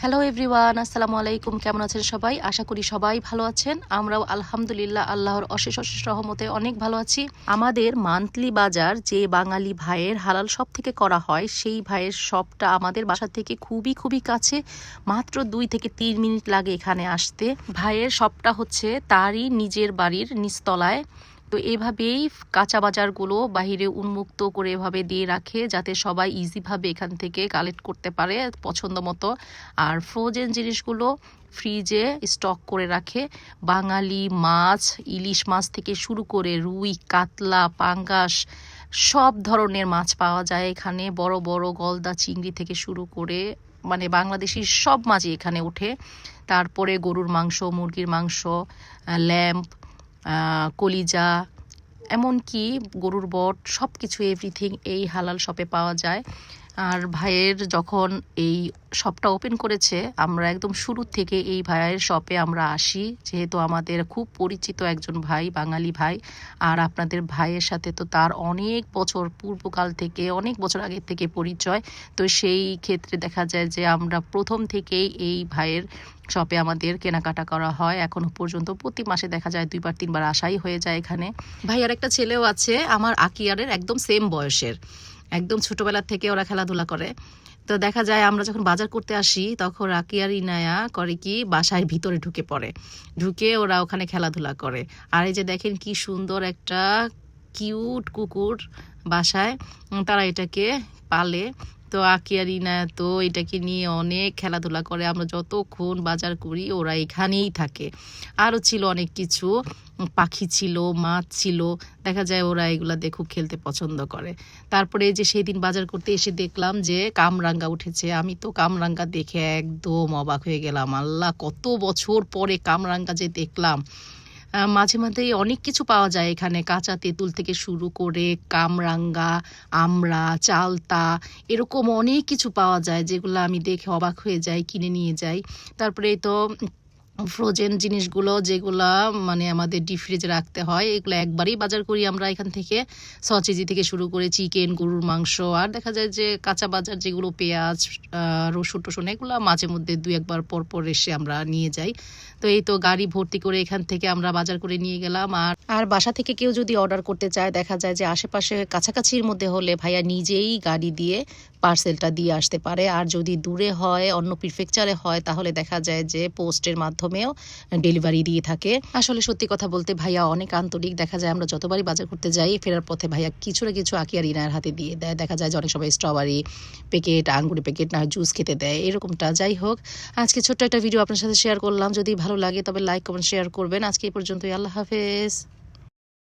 Hello everyone, আসসালামু আলাইকুম। কেমন আছেন সবাই? আশা করি সবাই ভালো আছেন। আমরাও আলহামদুলিল্লাহ আল্লাহর অশেষ অশেষ রহমতে অনেক ভালো আছি। আমাদের মান্থলি বাজার যে বাঙালি ভাইয়ের হালাল শপ থেকে করা হয়, সেই ভাইয়ের শপটা আমাদের বাসা থেকে খুবই খুবই কাছে। মাত্র 2 থেকে 3 মিনিট লাগে এখানে আসতে। ভাইয়ের শপটা হচ্ছে তারই নিজের বাড়ির নিচতলায়। তো এভাবেই কাঁচা বাজারগুলো বাহিরে উন্মুক্ত করে এভাবে দিয়ে রাখে, যাতে সবাই ইজিভাবে এখান থেকে কালেক্ট করতে পারে পছন্দ মতো। আর ফ্রোজেন জিনিসগুলো ফ্রিজে স্টক করে রাখে। বাঙালি মাছ, ইলিশ মাছ থেকে শুরু করে রুই, কাতলা, পাঙ্গাস সব ধরনের মাছ পাওয়া যায় এখানে। বড় বড় গলদা চিংড়ি থেকে শুরু করে মানে বাংলাদেশি সব মাছই এখানে ওঠে। তারপরে গরুর মাংস, মুরগির মাংস, ল্যাম্প, কলিজা, এমনকি গরুর বট, সব কিছু এভরিথিং এই হালাল শপে পাওয়া যায়। আর ভাইয়ের যখন এই শপটা ওপেন করেছে, আমরা একদম শুরু থেকে এই ভাইয়ের শপে আমরা আসি, যেহেতু আমাদের খুব পরিচিত একজন ভাই, বাঙালি ভাই। আর আপনাদের ভাইয়ের সাথে তো তার অনেক বছর পূর্বকাল থেকে, অনেক বছর আগের থেকে পরিচয়। তো সেই ক্ষেত্রে দেখা যায় যে আমরা প্রথম থেকেই এই ভাইয়ের শপে আমাদের কেনাকাটা করা হয়। এখনো পর্যন্ত প্রতি মাসে দেখা যায় 2 বার 3 বার আসাই হয়ে যায় এখানে। ভাইয়ার একটা ছেলেও আছে আমার আকিয়ারের একদম সেম বয়সের, একদম ছোটবেলা থেকে ওরা খেলাধুলা করে। তো দেখা যায় আমরা যখন বাজার করতে আসি, তখন আকিয়ার ইনায়া করে কি বাসায় ভিতরে ঢুকে ওরা ওখানে খেলাধুলা করে। আর এই যে দেখেন কি সুন্দর একটা কিউট কুকুর বাসায়, তারা এটাকে পালে। তো আকিয়ার ইনায়া তো এটাকে নিয়ে অনেক খেলাধুলা করে। আমরা যতক্ষণ বাজার করি ওরা এখানেই থাকে। আরও ছিল অনেক কিছু, পাখি ছিল, মাছ ছিল। দেখা যায় ওরা এগুলা দিয়ে খুব খেলতে পছন্দ করে। তারপরে যে সেই দিন বাজার করতে এসে দেখলাম যে কামরাঙ্গা উঠেছে। আমি তো কামরাঙ্গা দেখে একদম অবাক হয়ে গেলাম। আল্লাহ, কত বছর পরে কামরাঙ্গা যে দেখলাম। মাঝে মাঝেই অনেক কিছু পাওয়া যায় এখানে, কাঁচা তেঁতুল থেকে শুরু করে কামরাঙ্গা, আমড়া, চালতা, এরকম অনেক কিছু পাওয়া যায়, যেগুলো আমি দেখে অবাক হয়ে যাই, কিনে নিয়ে যাই। তারপরে তো ফ্রোজেন জিনিসগুলো যেগুলা মানে আমাদের ডিপ ফ্রিজে রাখতে হয়, এগুলো একবারেই বাজার করি আমরা এখান থেকে। সসেজি থেকে শুরু করে চিকেন, গরুর মাংস, আর দেখা যায় যে কাঁচা বাজার যেগুলো পেঁয়াজ, রসুন টসুন, এগুলো মাঝে মধ্যে 2-1 বার পর পর এসে আমরা নিয়ে যাই। তো এই তো গাড়ি ভর্তি করে এখান থেকে আমরা বাজার করে নিয়ে গেলাম। আর বাসা থেকে কেউ যদি অর্ডার করতে চায়, দেখা যায় যে আশেপাশে কাছাকাছির মধ্যে হলে ভাইয়া নিজেই গাড়ি দিয়ে পার্সেলটা দিয়ে আসতে পারে। আর যদি দূরে হয়, অন্য প্রিফেকচারে হয়, তাহলে দেখা যায় যে পোস্টের মাধ্যমেও ডেলিভারি দিয়ে থাকে। আসলে সত্যি কথা বলতে ভাইয়া অনেক আন্তরিক। দেখা যায় আমরা যতবারই বাজার করতে যাই, ফেরার পথে ভাইয়া কিছু না কিছু আকিয়ার ইনায়ের হাতে দিয়ে দেয়। দেখা যায় যে অনেক সময় স্ট্রবেরি প্যাকেট, আঙ্গুরের প্যাকেট, না হয় জুস খেতে দেয়, এরকমটা। যাই হোক, আজকে ছোট্ট একটা ভিডিও আপনার সাথে শেয়ার করলাম। যদি ভালো লাগে তবে লাইক, কমেন্ট, শেয়ার করবেন। আজকে এই পর্যন্তই। আল্লাহ হাফেজ।